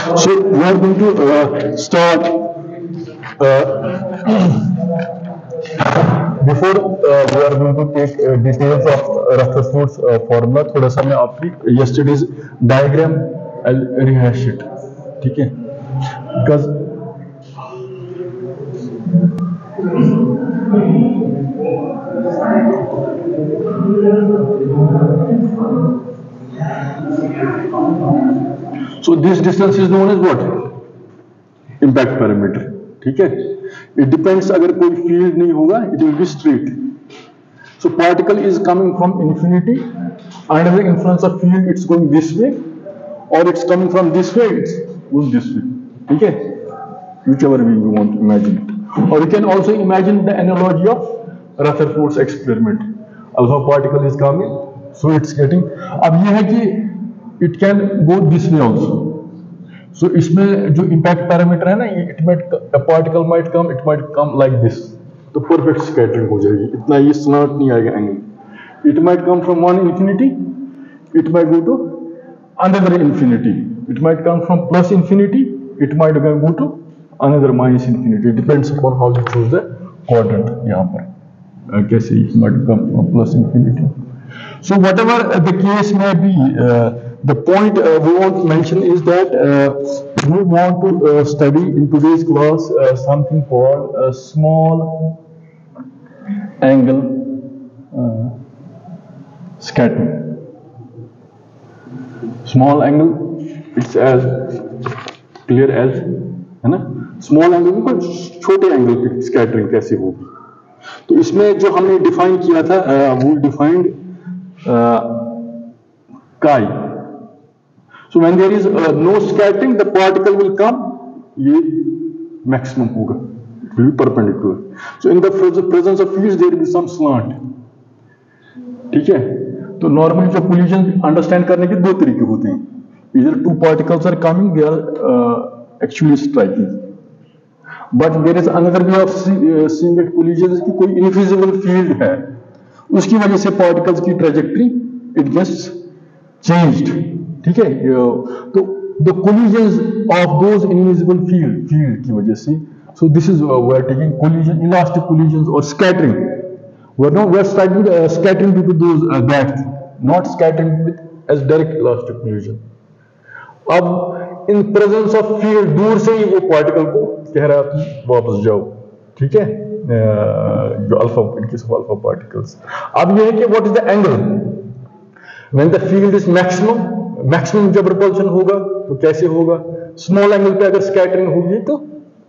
So we are going to start. Before we are going to take details of Rutherford's formula, थोड़ा सा मैं आपकी yesterday's diagram I'll rehash it, ठीक है? Because so this distance is known as what? Impact parameter, ठीक है? It depends, अगर कोई field नहीं होगा, it will be straight. So particle is coming from infinity, under the influence of field it's going this way, or it's coming from this way, it's going this way, ठीक है? Whichever way you want to imagine it. Or you can also imagine the analogy of Rutherford's experiment. Alpha particle is coming, so it's getting. अब ये है कि it can go this way also. So इसमें जो impact parameter है ना, a particle might come like this. तो perfect scattering हो जाएगी. इतना ये slant नहीं आएगा angle. It might come from one infinity, it might go to another infinity. It might come from plus infinity, it might go to another minus infinity. It depends upon how you choose the quadrant. यहाँ पर कैसे it might come from plus infinity. So whatever the case may be, the point we want to mention is that we want to study in today's class something called small angle scattering. Small angle, it's as clear as, है ना? Small angle में कुछ छोटे angle पे scattering कैसे होगी? तो इसमें जो हमने define किया था, वो defined chi. So when there is no scattering, the particle will come, ये maximum होगा, it will be perpendicular. So in the presence of fields there will be some slant, ठीक है? तो normally जो collision understand करने के दो तरीके होते हैं. Either two particles are coming, they are actually striking. But there is another way of seeing that collision कि कोई invisible field है, उसकी वजह से particles की trajectory it gets changed, ठीक है? तो the collisions of those invisible field की वजह से, so this is we are taking collision, elastic collisions or scattering. We are scattering due to those that, not scattering with as direct elastic collision. अब in presence of field दूर से ही वो particle को कह रहा है तुम वापस जाओ, ठीक है? जो alpha, in case of alpha particles. अब ये है कि what is the angle? When the field is maximum जब repulsion होगा तो कैसे होगा? Small angle पे अगर scattering होगी तो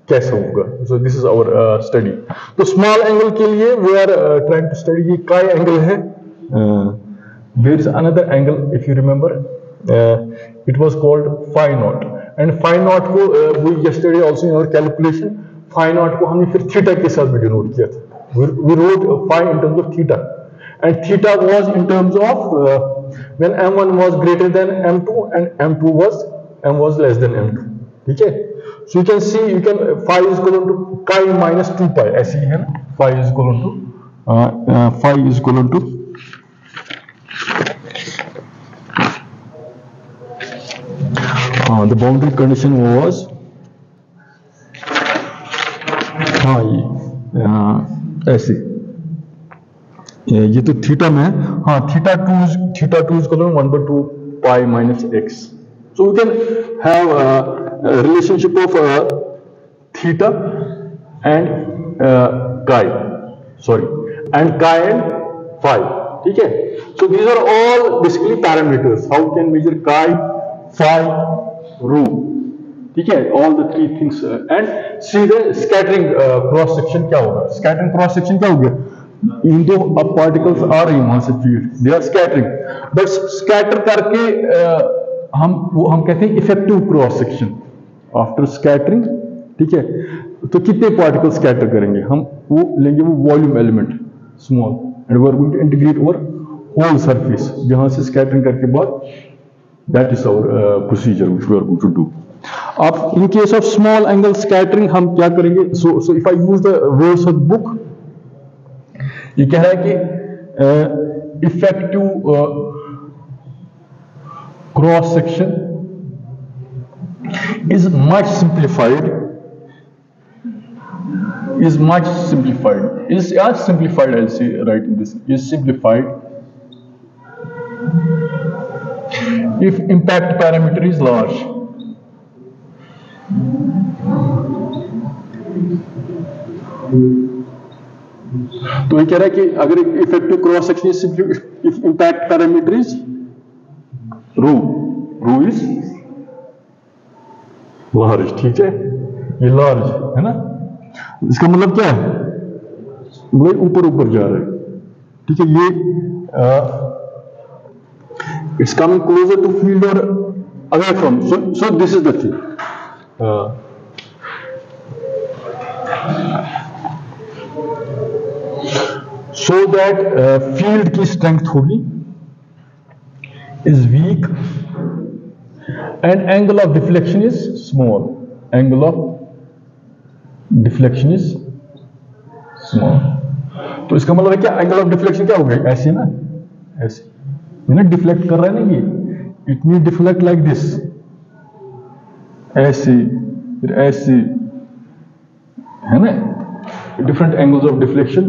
कैसे होगा? So this is our study. तो small angle के लिए we are trying to study ये chi angle है. There is another angle, if you remember, it was called phi naught. And phi naught को we yesterday also in our calculation, phi naught को हमने फिर theta के साथ भी denote किया था. We wrote phi in terms of theta, and theta was in terms of when m1 was greater than m2 and m was less than m2, ठीक है? So you can see, phi is equal to chi minus 2 pi, ऐसे ही है ना? Phi is equal to the boundary condition was ऐसे, ये तो theta में है, हाँ, theta 2 is equal to 1/2 pi minus x. So we can have a relationship of theta and chi and phi, ठीक है? So these are all basically parameters. How we can measure chi, phi, rho, ठीक है? All the three things and see the scattering cross section क्या होगा? Scattering cross section क्या होगा? इन दो अब particles आ रही वहां से field, they are scattering, but scatter करके हम कहते हैं effective cross section after scattering, ठीक है? तो कितने particles scatter करेंगे? हम वो लेंगे वो volume element small, and we are going to integrate over whole surface जहां से scattering करके बाद, that is our procedure which we are going to do. अब in case of small angle scattering हम क्या करेंगे? So if I use the words of the book, ये कह रहा है कि effective cross section is much simplified. Is much simplified. Is as simplified, I'll say right in this. Is simplified if impact parameter is large. तो ये कह रहा है कि अगर effective cross section if impact parameter is rho is large, ठीक है, ये लार्ज है ना, इसका मतलब क्या है, मतलब ऊपर ऊपर जा रहा है, ठीक है, ये it's coming closer to field और away from, so this is the thing. So that field की strength होगी is weak and angle of deflection is small. Angle of deflection is small. तो इसका मतलब है क्या, angle of deflection क्या हो गया, ऐसे ना, ऐसे ये ना डिफ्लेक्ट कर रहा है ना, ये it mean deflect like this, ऐसे फिर ऐसे, है ना, different angles of deflection.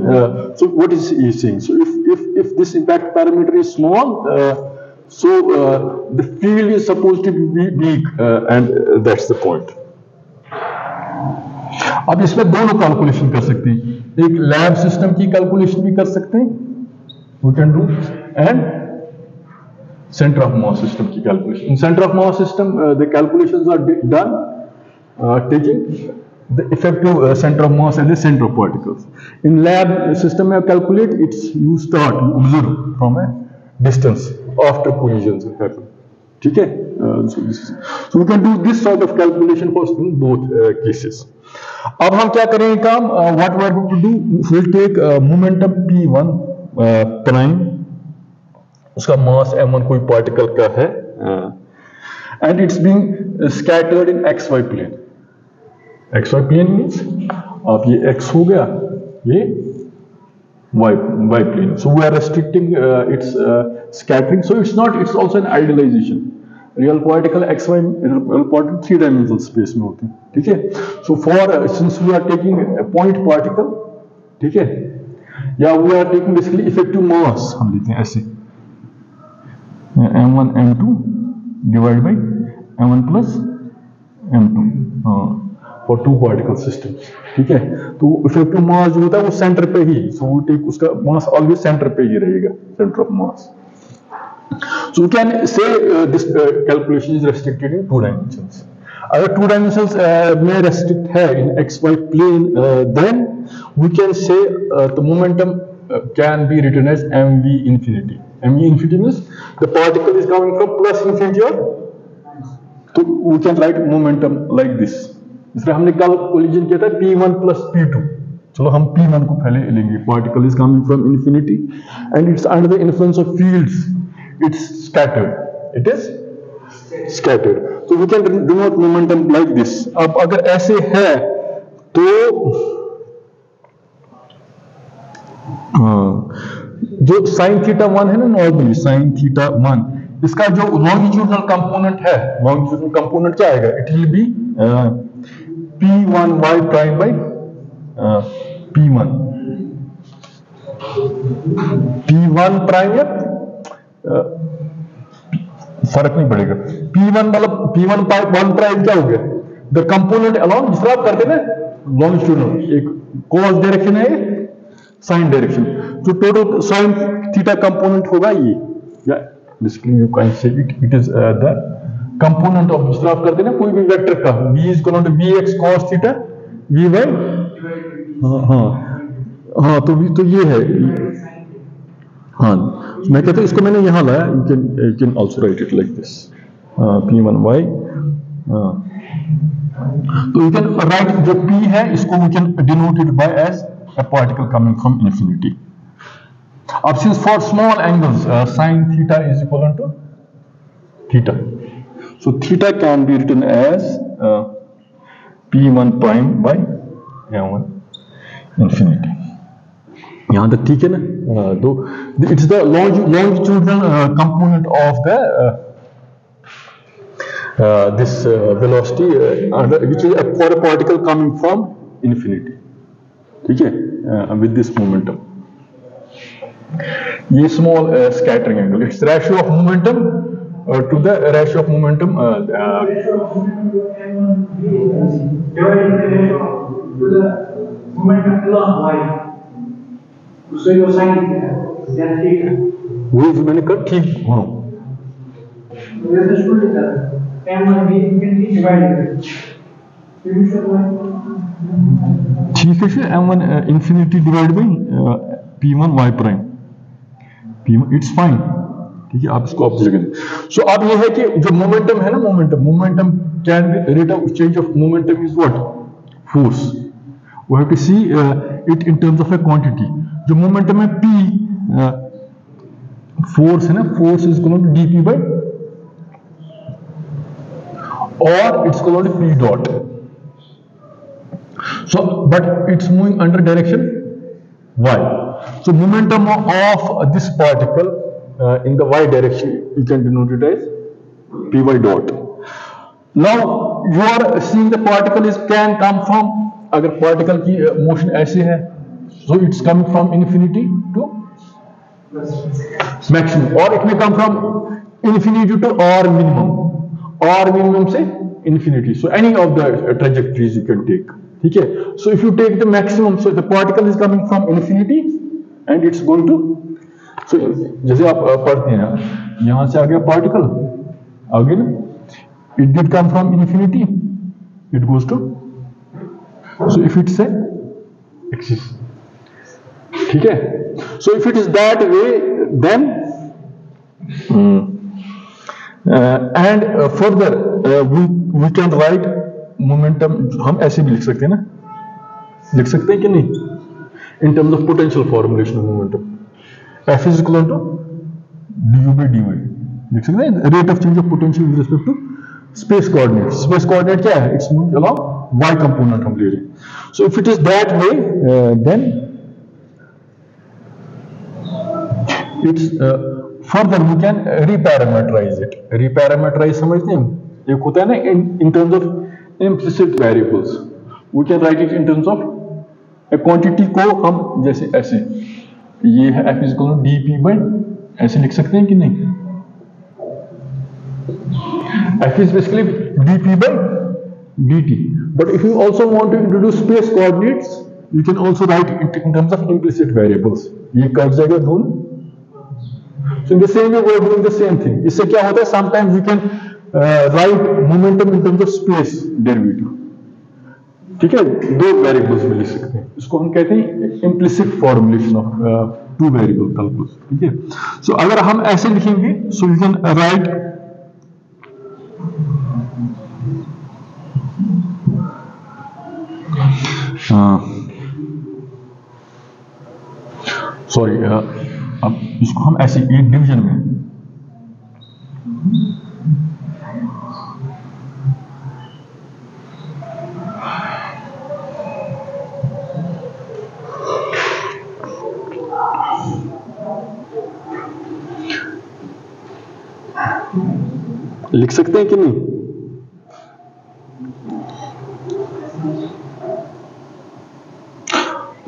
So what is he saying? So if this impact parameter is small, so the field is supposed to be weak, and that's the point. अब इसमें दोनों calculation कर सकते हैं, एक लैब सिस्टम की calculation भी कर सकते हैं, we can do, and center of mass system की calculation. In center of mass system, the calculations are done taking the effective center of mass and the center of particles. In lab system में calculate, it's you start, you observe from a distance after collisions happen. ठीक है? So we can do this sort of calculation for both cases. अब हम क्या करेंगे काम? What we are going to do? We'll take momentum P1 prime, उसका mass m1 कोई particle का है, and it's being scattered in xy plane. XY plane means अब ये x हो गया, ये y plane. So we are restricting its scattering. So it's not, it's also an idealization. Real particle xy, real particle 3-dimensional space में होते हैं, ठीक है. So for since we are taking a point particle, ठीक है, या we are taking basically effective mass, हम लेते हैं ऐसे m1 m2 divided by m1 plus m2 for two particle systems, ठीक है. तो इफेक्टिव मास जो होता है वो सेंटर पे ही, सो वो टेक उसका मास ऑलवेज सेंटर पे ही रहेगा, centre of mass. So we can say this calculation is restricted in 2 dimensions. अगर 2 डायमेंशंस में रेस्ट्रिक्ट है in xy plane, then we can say the momentum can be written as mv infinity. mv infinity means the particle is coming from plus infinity, or so we can write momentum like this. इसलिए हमने कल collision किया था P1 plus P2. चलो हम P1 को पहले लेंगे. Particle is coming from infinity and it's under the influence of fields. It's scattered. It is scattered. So we can denote momentum like this. अब अगर ऐसे है तो जो sin theta 1 है ना, नॉर्मली sin theta 1, इसका जो longitudinal component है, longitudinal component क्या आएगा? It will be P1 y prime by P1. P1 prime या फर्क नहीं पड़ेगा. P1 मतलब P1 1 prime क्या हो गया? The component along, जिस तरह आप करते हैं ना longitudinal, एक cos डायरेक्शन है, sin डायरेक्शन, तो टोटल sin theta component होगा ये. या basically you can say it is the component of, जिस तरह आप करते हैं ना कोई भी वेक्टर का, v is equal to vx cos theta v by, हाँ तो ये है, हाँ मैं कहता हूँ इसको मैंने यहाँ लाया, you can also write it like this, p1y, तो यू कैन राइट जो p है इसको we can denote it by as a particle coming from infinity. अब since for small angles sin theta is equal to theta, so theta can be written as p1 prime by m1 infinity. यहाँ तक ठीक है ना? तो it's the longitudinal component of the this velocity which is for a particle coming from infinity. ठीक है, with this momentum. ये small scattering angle, it's ratio of momentum to the ratio of momentum to the momentum along y. So your sin then theta. वो मैंने कहा ठीक हाँ. This is good that m1 b infinity divided. ठीक है, m1 infinity divided by p1 y prime. p1 it's fine. ठीक है, आप इसको ऑब्जर्व करें. सो अब ये है कि जो मोमेंटम है ना, momentum can be rate of change of momentum is what? Force. We have to see it in terms of a quantity. जो मोमेंटम है p, फोर्स है ना, force is equal to dp by, और it's equal to p dot. So, but it's moving under direction y. So, momentum of this particle in the y direction, you can denote it as py dot. Now, you are seeing the particle can come from, अगर particle की motion ऐसे है, so it's coming from infinity to maximum, or it may come from infinity to r minimum से infinity. So, any of the trajectories you can take. ठीक है, so if you take the maximum, so the particle is coming from infinity and it's going to, so जैसे आप पढ़ते हैं यहाँ से आ गया particle, आगे ना, it did come from infinity, it goes to, so if it's a axis, ठीक है, so if it is that way, then and further we can write momentum हम ऐसे भी लिख सकते हैं ना, लिख सकते हैं कि नहीं, in terms of potential formulation of momentum, F is equal to du by dy, लिख सकते हैं rate of change of potential with respect to space coordinate. Space coordinate क्या है? It's moving along y component हम ले रहे हैं. So if it is that way, then it's further we can reparameterise it. Reparameterise समझते हैं, एक होता है ना in terms of implicit variables, we can write it in terms of a quantity को हम जैसे ऐसे, ये है f is equal to dp by, ऐसे लिख सकते हैं कि नहीं, f is basically dp by dt. But if you also want to introduce space coordinates, you can also write it in terms of implicit variables. ये cut जाएगा दोनों. So in the same way we are doing the same thing. इससे क्या होता है? Sometimes we can write momentum in terms of space derivative. ठीक है, दो वेरिएबल्स में लिख सकते हैं, इसको हम कहते हैं implicit formulation of two variable calculus. ठीक है, सो अगर हम ऐसे लिखेंगे, सो यू कैन राइट सॉरी, अब इसको हम ऐसे एक डिवीजन में लिख सकते हैं कि नहीं?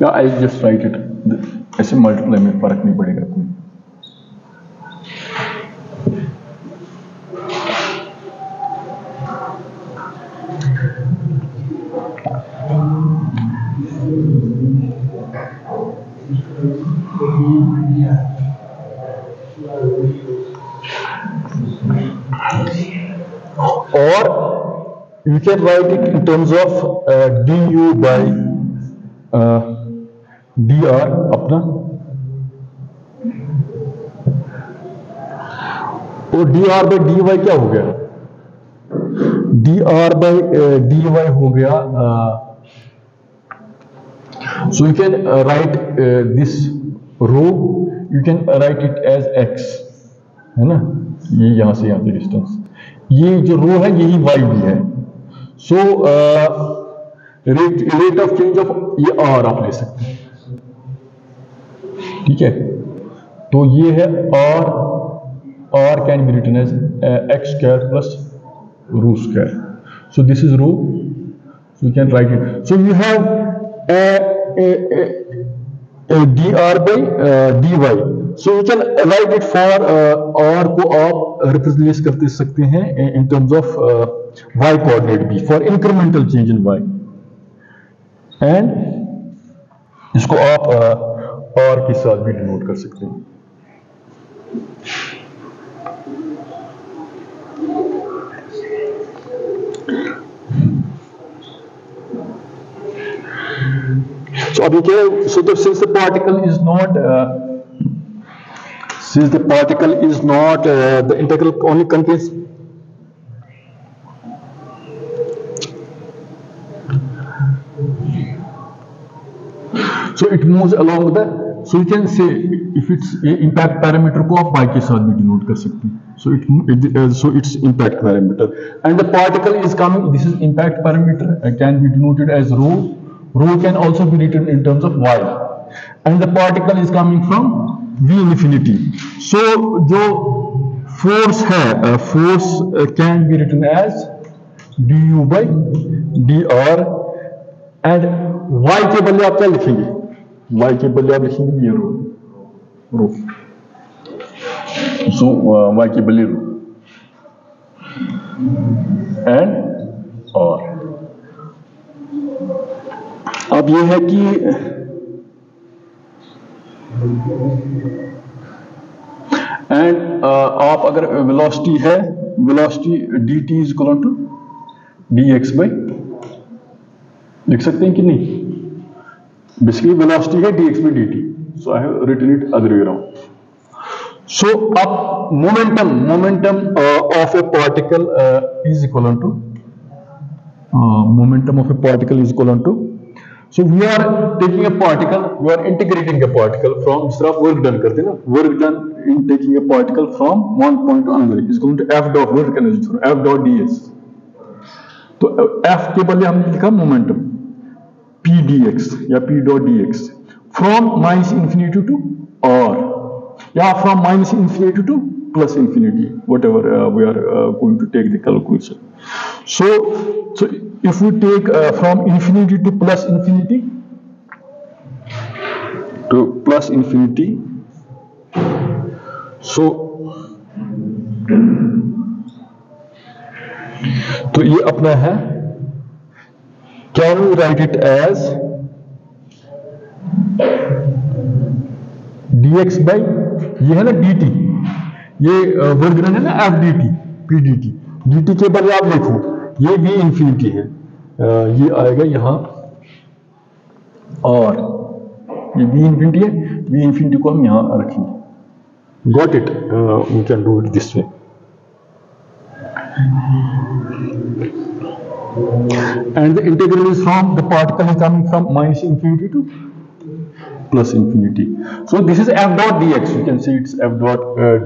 या आई जस्ट राइट इट ऐसे, मल्टीप्लाई में फर्क नहीं पड़ेगा कोई. or you can write it in terms of du by dr अपना, और dr by dy क्या हो गया? dr by dy हो गया, so you can write this row, you can write it as x, है ना, ये यहां से डिस्टेंस, ये जो रो है यही y भी है. So rate of change of ये r आप ले सकते हैं. ठीक है, तो ये है r can be written as x square plus rho square. So this is rho. So you can write it. So you have a dr by dy. So you can write it for r को आप represent कर सकते हैं in terms of y coordinate b for incremental change in y, and इसको आप r के साथ भी डिनोट कर सकते हैं. So अब क्या है? So since the particle is not the integral only contains so it moves along the, so you can say if it's impact parameter को आप y के साथ भी denote कर सकते हैं. So it's impact parameter, and the particle is coming, this is impact parameter, can be denoted as rho. Rho can also be written in terms of y, and the particle is coming from v infinity. So जो force है, force can be written as du by dr, and y के बदले आप क्या लिखेंगे? Y के बदले आप लिखेंगे ये rho. So y के बदले rho and r. अब ये है कि एंड आप अगर वेलोसिटी है, velocity dt is equal to dx by, लिख सकते हैं कि नहीं? बेसिकली वेलोसिटी है dx by dt. So I have written it other way around. So अब momentum of a particle is equal to momentum of a particle is equal to, so we are taking a particle, we are integrating a particle from, जिस तरह work done करते हैं ना, work done in taking a particle from one point to another is equal to f dot work energy, f dot ds. तो f के बदले हमने लिखा momentum p dx या p dot dx from minus infinity to r, या from minus infinity to plus infinity, whatever we are going to take the calculation. So if we take from infinity to plus infinity, तो ये अपना है, can we write it as dx by, ये है ना dt, ये वर्ग है ना f dt p dt, dt के बदले आप लिखो ये v इंफिनिटी है, ये आएगा यहां, और ये v इंफिनिटी है, v इंफिनिटी को हम यहां रखेंगे. Got it? We can do it this way. And the integral is from, the particle is coming from minus infinity to plus infinity. So this is f dot dx. You can say it's f dot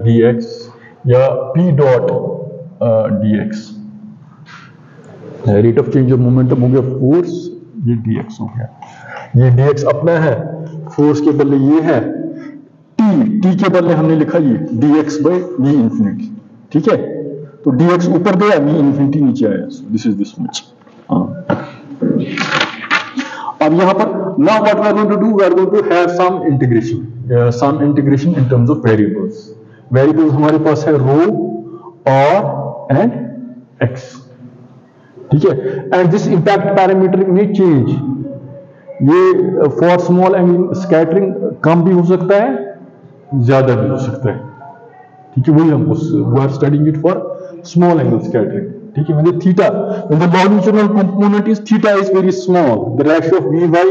dx या p dot dx. Rate of change of momentum हो गया force, ये dx हो गया. ये dx अपना है, force के बदले ये है t के बदले हमने लिखा ये dx by v infinity. ठीक है, तो dx ऊपर गया, v infinity नीचे आया. So this is this much. अब यहाँ पर now what we are going to do, we are going to have some integration in terms of variables. Variables हमारे पास है rho, r and x. ठीक है, and this impact parameter may change. ये for small angle scattering कम भी हो सकता है, ज्यादा भी हो सकता है. ठीक है, वही हमको we are studying it for small angle scattering. ठीक है, when the longitudinal component is theta is very small, the ratio of vy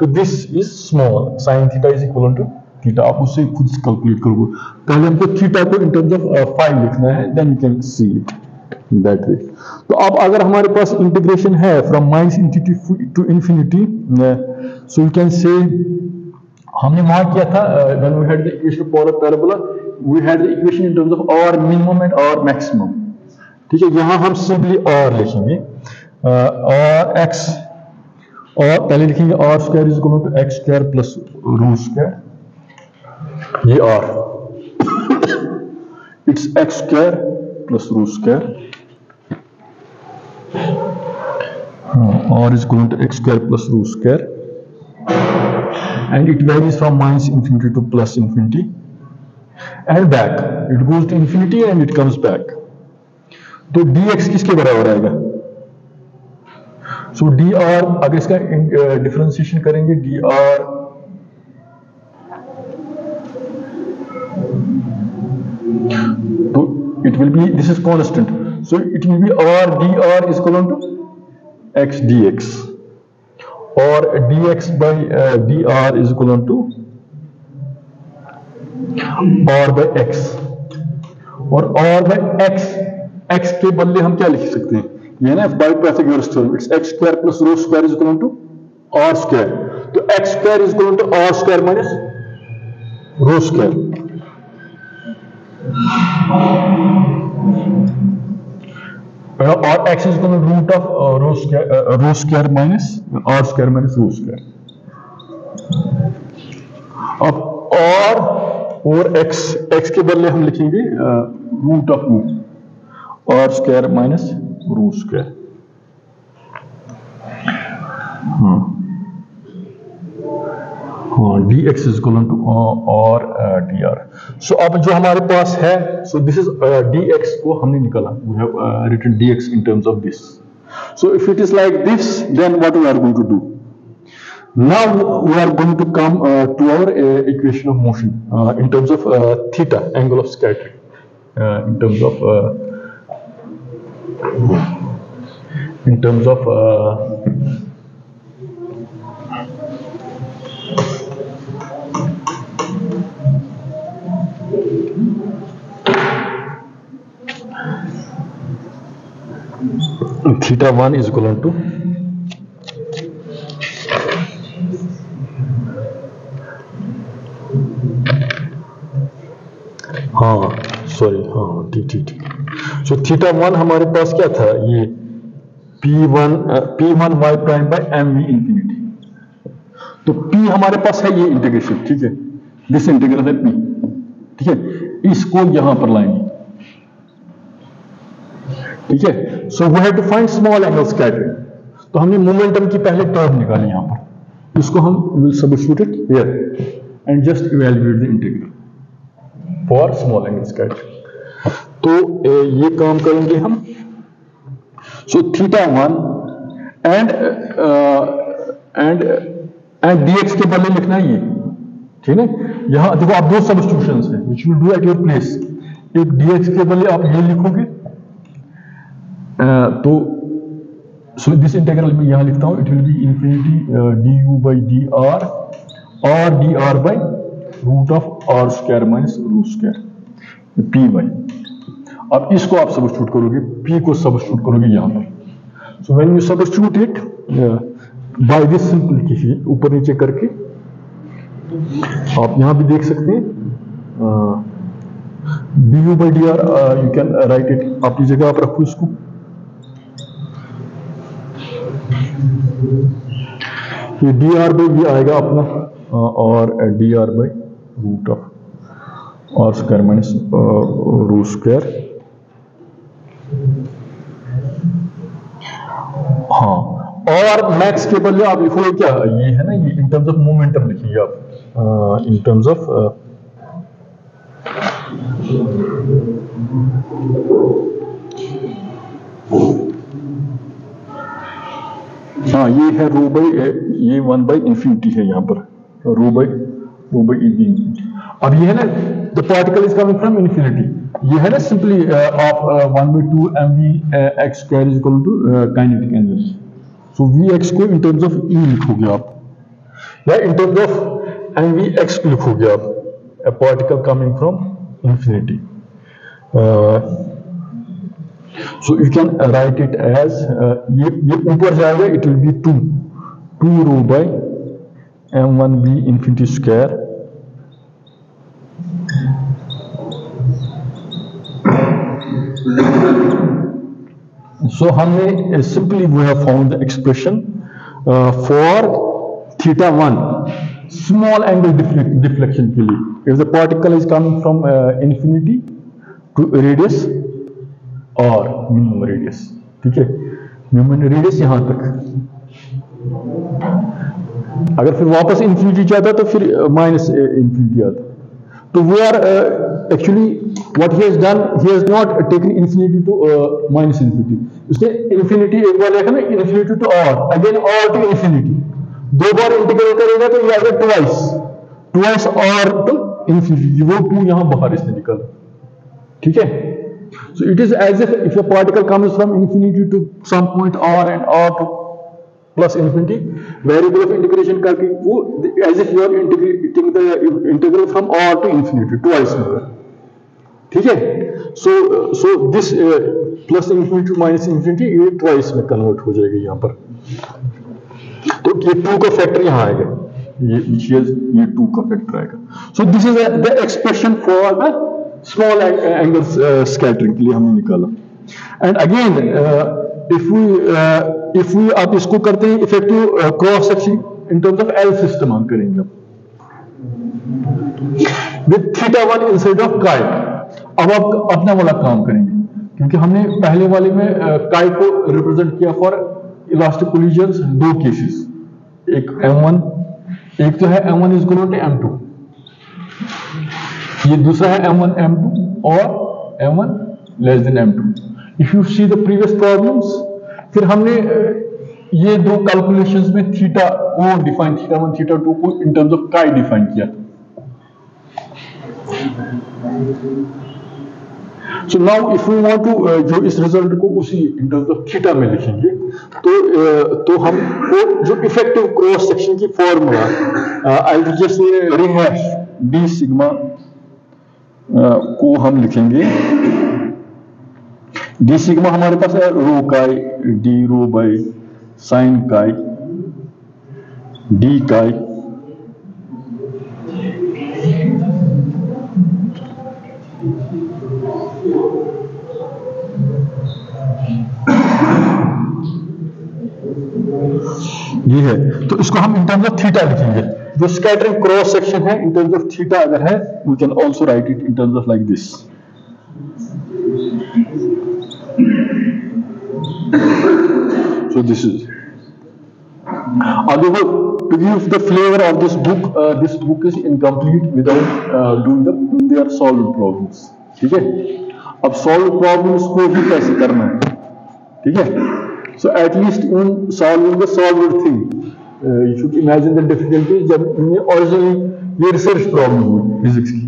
to this is small, sin theta is equal to theta. आप उससे खुद calculate करोगे. पहले हमको theta को in terms of phi लिखना है, then you can see it that way. तो अब अगर हमारे पास इंटीग्रेशन है from minus infinity to infinity, so you can say, हमने वहां किया था when we had the equation for a parabola, we had the equation in terms of r minimum and r maximum. ठीक है, यहां हम सिंपली r लिखेंगे, और x, और पहले लिखेंगे r square is equal to x square plus rho square, ये r, it's x square plus rho square, r is equal to x square plus root square, and it varies from minus infinity to plus infinity and back. It goes to infinity and it comes back. तो dx किसके बराबर आएगा? So dr, अगर इसका differentiation करेंगे, dr तो it will be, this is constant, so it will be r dr is equal to x dx, or dx by dr is equal to r by x, और r by x के बदले हम क्या लिख सकते हैं? ये ना Pythagoras theorem, it's x square plus rho square is equal to r square, तो x square is equal to r square minus rho square. और x is equal to root of rho square minus r square minus rho square. अब और x के बदले हम लिखेंगे root of r square minus rho square. हाँ, dx is equal to r dr. So अब जो हमारे पास है, so this is dx को हमने निकाला, we have written dx in terms of this. So if it is like this, then what we are going to do? Now we are going to come to our equation of motion in terms of theta, angle of scattering, in terms of theta 1 is equal to ठीक. So theta 1 हमारे पास क्या था? ये p1 y prime by mv infinity. तो p हमारे पास है ये integration, ठीक है, दिस इंटीग्रल है p, ठीक है, इसको यहां पर लाएंगे, ठीक है. So we have to find small angle scattering. तो हमने मोमेंटम की पहले टर्म निकाली यहां पर, इसको हम will substitute it here and just evaluate the integral for small angle scattering. तो ये काम करेंगे हम. सो थीटा 1 एंड dx के बदले लिखना है ये, ठीक है. यहां देखो आप दो सब्स्टिट्यूशंस हैं which you do at your place. एक dx के बदले आप ये लिखोगे, तो सो दिस इंटीग्रल में यहां लिखता हूं, it will be infinity du by dr और dr by root of r square minus rho square p by. अब इसको आप सब्स्टिट्यूट करोगे, p को सब्स्टिट्यूट करोगे यहां पर. So when you substitute it by this simplification, ऊपर नीचे करके आप यहां भी देख सकते हैं du by dr, you can right it, अपनी जगह आप रखो इसको. ये dr बाई ये आएगा अपना और dr by root of r square minus rho square. हाँ, और मैक्स के बदले आप लिखोगे क्या? ये है ना, ये इन टर्म्स ऑफ मोमेंटम लिखिए आप, इन टर्म्स ऑफ हाँ, ये है रो बाई, ये 1 बाई इंफिनिटी है यहाँ पर, रो बाई इंफिनिटी. अब ये है ना, the particle is coming from infinity. ये है ना simply of 1/2 mv x square is equal to kinetic energy. So vx को इन टर्म्स ऑफ e लिखोगे आप, या in terms of mv x लिखोगे आप, a particle coming from infinity. So you can write it as ये ऊपर जाएगा, it will be 2 rho by m1v infinity square so हमने simply we have found the expression for theta 1 small angle deflection के लिए. If the particle is coming from infinity to radius और minimum radius, ठीक है, minimum radius यहाँ तक, अगर फिर वापस इंफिनिटी चाहता तो फिर माइनस इंफिनिटी आता। तो we are actually what he has done, he has not taken infinity to minus infinity. उसने इंफिनिटी एक बार लिखा ना, infinity to R, again R to infinity, दो बार इंटीग्रेट करेगा तो ये आएगा ट्वाइस आर टू इंफिनिटी, वो 2 यहां बाहर इसने निकाला। ठीक है, so it is as if a particle comes from infinity to some point r and r to plus infinity, variable of integration करके वो as if you are integrating the integral from r to infinity twice में। ठीक है, so this plus infinity to minus infinity ये twice में convert हो जाएगी यहाँ पर। तो ये 2 का फैक्टर यहाँ आएगा, ये 2 का फैक्टर आएगा। so this is the expression for the small angle scattering के लिए हमने निकाला। एंड अगेन if we आप इसको करते हैं effective cross section in terms of L system हम करेंगे विद θ1 इंस्टेड ऑफ काइट। अब आप अपना वाला काम करेंगे, क्योंकि हमने पहले वाले में काइट को रिप्रेजेंट किया फॉर इलास्टिक कोलिजन्स 2 केसेस, एक M1, एक तो है M1 is equal to M2, ये दूसरा है M1 M2 और M1 less than M2। If you see the previous problems, फिर हमने ये 2 कैलकुलेशंस में थीटा को डिफाइन, θ1 θ2 को in terms of chi define किया। So now if we want to जो इस रिजल्ट को उसी इन टर्म्स ऑफ थीटा में लिखेंगे तो हम वो जो इफेक्टिव क्रॉस सेक्शन की formula I will just rehash d sigma को हम लिखेंगे, d सिग्मा हमारे पास है रो काई d रो बाई साइन काई d काई ये है। तो इसको हम इन टर्म्स ऑफ थीटा लिखेंगे, जो स्कैटरिंग क्रॉस सेक्शन है इन टर्म्स ऑफ थीटा अगर है, we can also write it in terms of like this. So this is to give the flavor of this book is incomplete without doing their solved problems। ठीक है, अब solved problems को भी कैसे करना है, ठीक है। So at least in solving the solved thing, you should imagine the difficulties जब originally ये research problem हुई फिजिक्स की,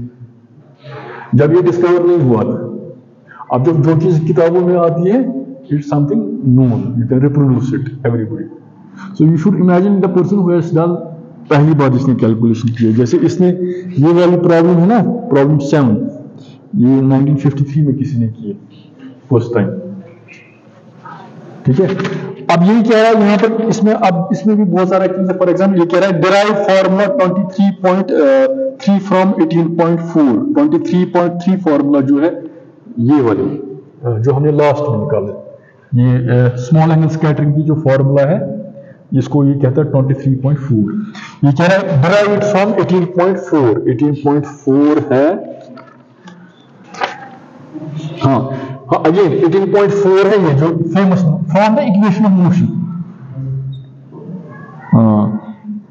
जब ये डिस्कवर नहीं हुआ था। अब जब जो चीज किताबों में आती है, it's something known, you can reproduce it everybody। So you should imagine the person who has done, पहली बार जिसने कैलकुलेशन की है, जैसे इसने ये वाली प्रॉब्लम है ना, प्रॉब्लम 7, ये 1953 में किसी ने की है फर्स्ट टाइम। ठीक है, अब यही कह रहा है यहाँ पर, इसमें भी बहुत सारा चीज है। फॉर एग्जाम्पल ये कह रहा है डिराइव फॉर्मूला 23.3 फ्रॉम 18.4। 23.3 फॉर्मूला जो है ये वाली जो हमने लास्ट में निकाला, ये स्मॉल एंगल स्कैटरिंग की जो फॉर्मूला है, इसको ये कहता है 23.4। ये कह रहा है डिराइव फ्रॉम 18.4। 18.4 है, हाँ अगेन 18.4 है, ये जो famous from the equation of motion,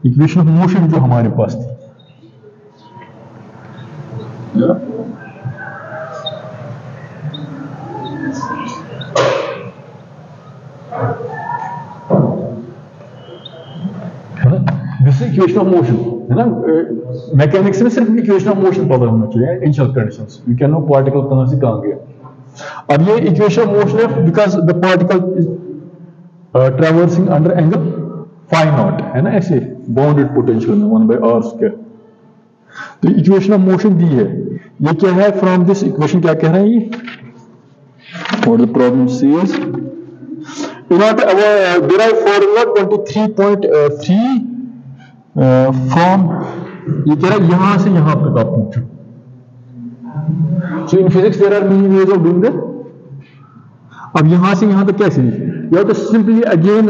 equation of motion जो हमारे पास थी। दिस इक्वेशन ऑफ मोशन है ना, मैकेनिक्स में सिर्फ इक्वेशन ऑफ मोशन पता होना चाहिए, initial conditions, we can know particle कहां से कहां गया। अब ये इक्वेशन ऑफ मोशन है because the particle is traversing under angle phi naught, है ना, ऐसे बाउंडेड पोटेंशियल में 1/r²। तो इक्वेशन ऑफ मोशन दी है, ये क्या है, फ्रॉम दिस इक्वेशन क्या कह रहे हैं ये, और the problem says in order to derive formula 23.3 from, ये कह रहा है यहां से यहां तक आप पूछो। So in physics there are many ways of doing that। अब यहां से यहां तक कैसे, you have to simply again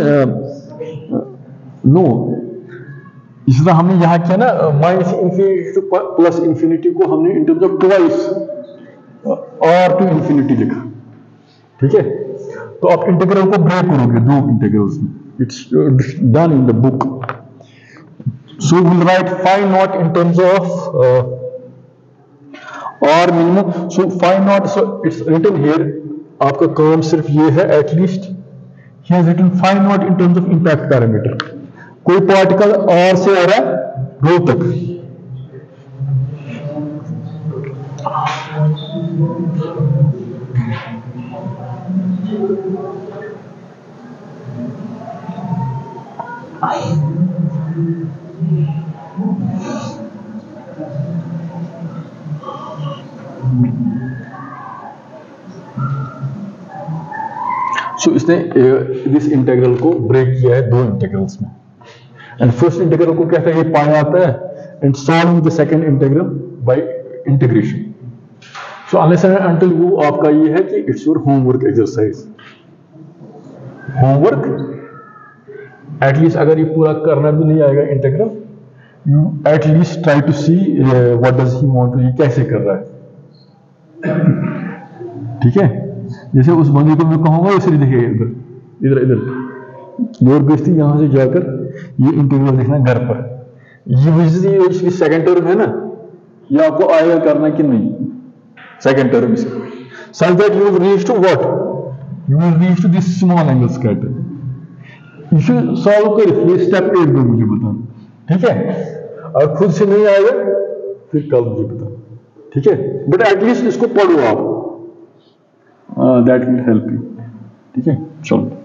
no, इस तरह हमने यहां किया ना, minus infinity two plus infinity को हमने इन टर्म्स ऑफ ट्वाइस और टू इंफिनिटी लिखा। ठीक है, तो आप इंटीग्रल को ब्रेक करोगे 2 इंटीग्रल्स में, It's done in the book. So we'll write phi naught in terms of R minimum. So phi naught, so it's written here. आपका काम सिर्फ ये है, at least he has written phi naught in terms of impact parameter. कोई particle R से आ रहा है रो तक. So इसने इस इंटीग्रल को ब्रेक किया है दो इंटीग्रल्स में. एंड फर्स्ट इंटीग्रल को कहता है ये पाई आता है, and solve the second integral by integration. So unless and until you, आपका ये है कि it's your homework exercise. Homework at least अगर ये पूरा करना भी नहीं आएगा integral, you at least try to see what does he want to, ये कैसे कर रहा है. ठीक है, जैसे उस बंदे को मैं कहूंगा इसे देखिए इधर इधर इधर लोअर बेस थी, यहां से जाकर ये इंटीग्रल देखना घर पर. ये इसकी सेकंड टर्म है ना, ये आपको आएगा करना कि नहीं सेकंड टर्म से. Such that you will reach to what, you will reach to this small angle scatter. इसे सॉल्व कर, ये स्टेप 8 में मुझे बताना. ठीक है, और खुद से नहीं आएगा फिर कल मुझे बताना. ठीक है, बट एटलीस्ट इसको पढ़ो आप, दैट विल हेल्प यू. ठीक है, चलो.